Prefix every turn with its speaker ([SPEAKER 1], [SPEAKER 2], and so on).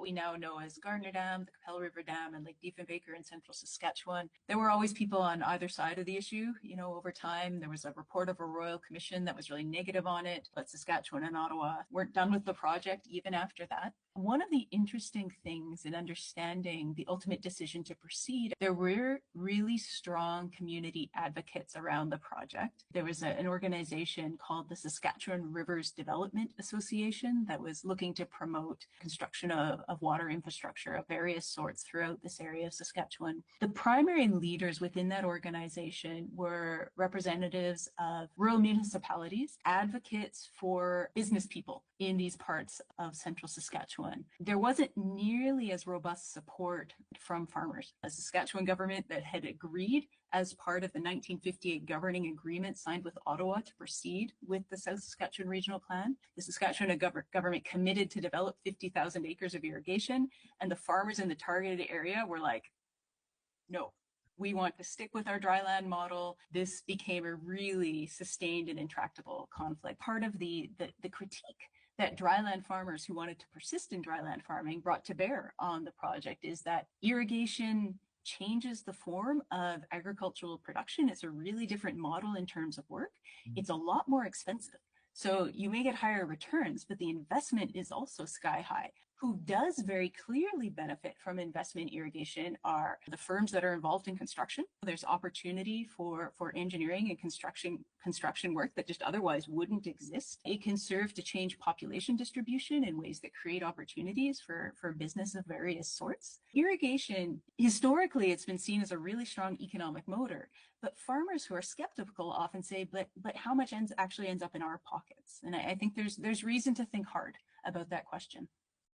[SPEAKER 1] we now know as Gardner Dam, the Capel River Dam, and Lake Diefenbaker in central Saskatchewan. There were always people on either side of the issue. Over time, there was a report of a royal commission that was really negative on it, but Saskatchewan and Ottawa weren't done with the project even after that. One of the interesting things in understanding the ultimate decision to proceed, there were really strong community advocates around the project. There was an organization called the Saskatchewan Rivers Development Association that was looking to promote construction of water infrastructure of various sorts throughout this area of Saskatchewan. The primary leaders within that organization were representatives of rural municipalities, advocates for business people in these parts of central Saskatchewan. There wasn't nearly as robust support from farmers. The Saskatchewan government that had agreed as part of the 1958 governing agreement signed with Ottawa to proceed with the South Saskatchewan Regional Plan. The Saskatchewan government committed to develop 50,000 acres of irrigation, and the farmers in the targeted area were like, no, we want to stick with our dryland model. This became a really sustained and intractable conflict. Part of the critique that dryland farmers who wanted to persist in dryland farming brought to bear on the project is that irrigation changes the form of agricultural production. It's a really different model in terms of work. It's a lot more expensive. So you may get higher returns, but the investment is also sky high. Who does very clearly benefit from investment in irrigation are the firms that are involved in construction. There's opportunity for engineering and construction work that just otherwise wouldn't exist. It can serve to change population distribution in ways that create opportunities for business of various sorts. Irrigation, historically, it's been seen as a really strong economic motor, but farmers who are skeptical often say, but how much actually ends up in our pockets? And I think there's reason to think hard about that question.